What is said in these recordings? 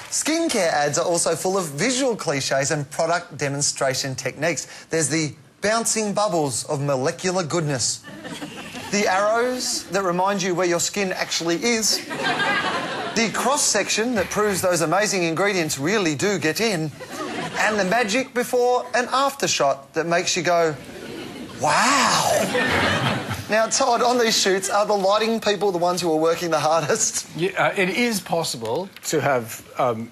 Skincare ads are also full of visual cliches and product demonstration techniques. There's the bouncing bubbles of molecular goodness, the arrows that remind you where your skin actually is, the cross-section that proves those amazing ingredients really do get in, and the magic before and after shot that makes you go, wow. Now, Todd, on these shoots, are the lighting people the ones who are working the hardest? Yeah, it is possible to have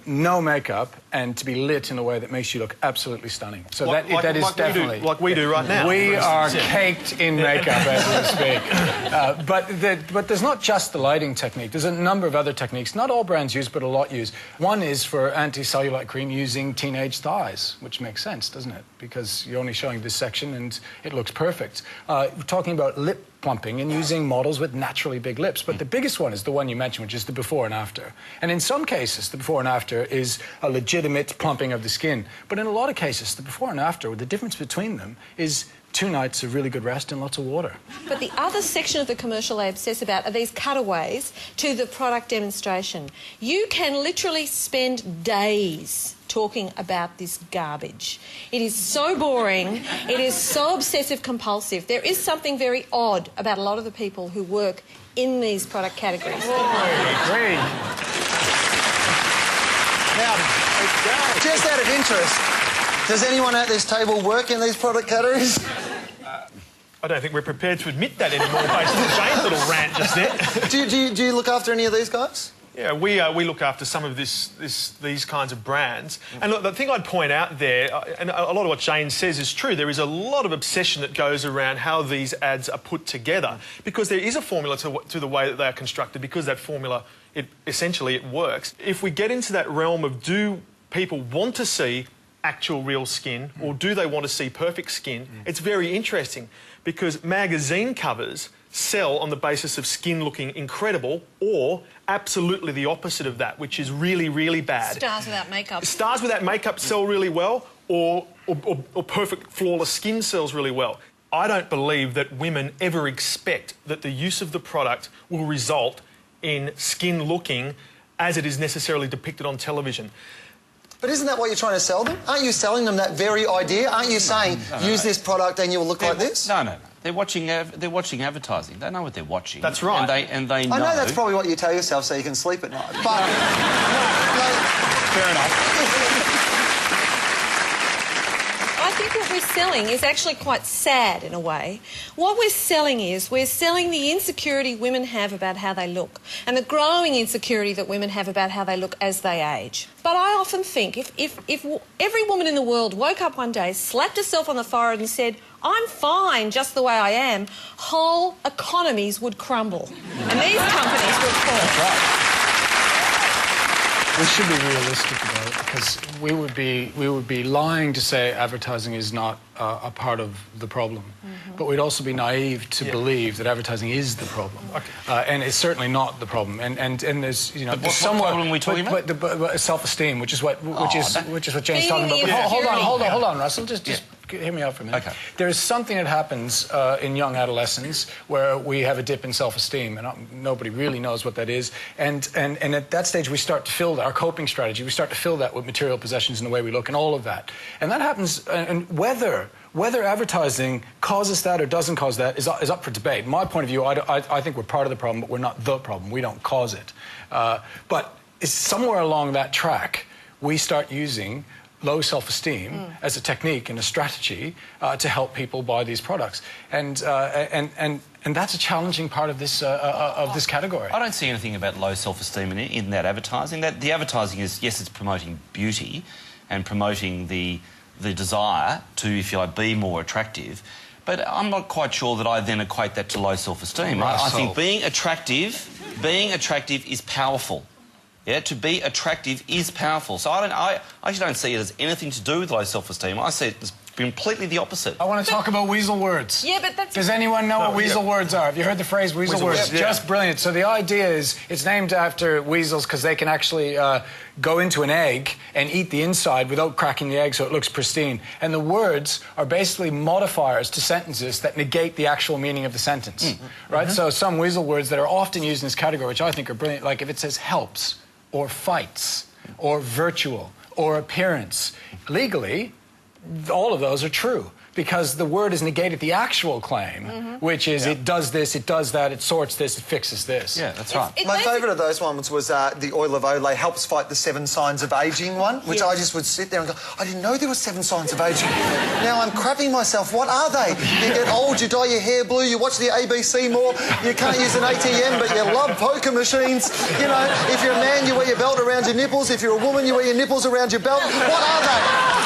no makeup and to be lit in a way that makes you look absolutely stunning. So that is definitely... Like we do right now. We are caked in makeup as we speak. But there's not just the lighting technique. There's a number of other techniques. Not all brands use, but a lot use. One is for anti-cellulite cream using teenage thighs, which makes sense, doesn't it? Because you're only showing this section and it looks perfect. We're talking about lip plumping and using models with naturally big lips. But the biggest one is the one you mentioned, which is the before and after. And in some cases, the before and after is a legitimate plumping of the skin. But in a lot of cases, the before and after, the difference between them is 2 nights of really good rest and lots of water. But the other section of the commercial they obsess about are these cutaways to the product demonstration. You can literally spend days talking about this garbage. It is so boring. It is so obsessive-compulsive. There is something very odd about a lot of the people who work in these product categories. Great. Now, just out of interest, does anyone at this table work in these product categories? I don't think we're prepared to admit that anymore based on Shane's little rant just there. Do you look after any of these guys? Yeah, we look after some of these kinds of brands. And look, the thing I'd point out there, and a lot of what Shane says is true, there is a lot of obsession that goes around how these ads are put together, because there is a formula to the way that they are constructed, because that formula, essentially it works. If we get into that realm of do people want to see actual real skin, or do they want to see perfect skin, it's very interesting, because magazine covers sell on the basis of skin looking incredible, or absolutely the opposite of that, which is really, really bad. Stars without makeup. Stars without makeup sell really well, or perfect flawless skin sells really well. I don't believe that women ever expect that the use of the product will result in skin looking as it is necessarily depicted on television. But isn't that what you're trying to sell them? Aren't you selling them that very idea? Aren't you saying, use this product and you'll look like this? No. They're watching advertising. They know what they're watching. That's right. And they know... I know that's probably what you tell yourself so you can sleep at night, but... Fair enough. I think what we're selling is actually quite sad in a way. What we're selling the insecurity women have about how they look, and the growing insecurity that women have about how they look as they age. But I often think if every woman in the world woke up one day, slapped herself on the forehead and said, I'm fine just the way I am, whole economies would crumble. And these companies would fall. That's right. We should be realistic about it, because we would be lying to say advertising is not a part of the problem. But we'd also be naive to believe that advertising is the problem. And it's certainly not the problem. And there's, you know, what problem are we talking about? But self-esteem, which is what Jane's talking about. Hold on, Russell. Just hear me out for a minute. Okay. There is something that happens in young adolescents where we have a dip in self-esteem, and nobody really knows what that is. And at that stage, we start to fill that, our coping strategy, we start to fill that with material possessions and the way we look and all of that. And that happens, and whether advertising causes that or doesn't cause that is up for debate. In my point of view, I think we're part of the problem, but we're not the problem. We don't cause it. But it's somewhere along that track, we start using low self-esteem as a technique and a strategy to help people buy these products, and that's a challenging part of this category. I don't see anything about low self-esteem in that advertising. That the advertising is, yes, it's promoting beauty and promoting the desire to, if you like, be more attractive. But I'm not quite sure that I then equate that to low self-esteem. I think being attractive is powerful. Yeah, to be attractive is powerful. So I actually don't see it as anything to do with low self-esteem. I see it as completely the opposite. I want to talk about weasel words. Yeah, but that's... Does anyone know what weasel words are? Have you heard the phrase weasel words? Yeah. Just brilliant. So the idea is it's named after weasels because they can actually go into an egg and eat the inside without cracking the egg so it looks pristine. And the words are basically modifiers to sentences that negate the actual meaning of the sentence. Right? So some weasel words that are often used in this category, which I think are brilliant, like if it says helps or fights, or virtual or appearance. Legally, all of those are true, because the word has negated the actual claim, which is it does this, it does that, it sorts this, it fixes this. Yeah, that's right. My favourite of those ones was the Oil of Olay helps fight the 7 signs of ageing one, which I just would sit there and go, I didn't know there were 7 signs of ageing. Now I'm crapping myself. What are they? You get old, you dye your hair blue, you watch the ABC more, you can't use an ATM, but you love poker machines. You know, if you're a man, you wear your belt around your nipples. If you're a woman, you wear your nipples around your belt. What are they?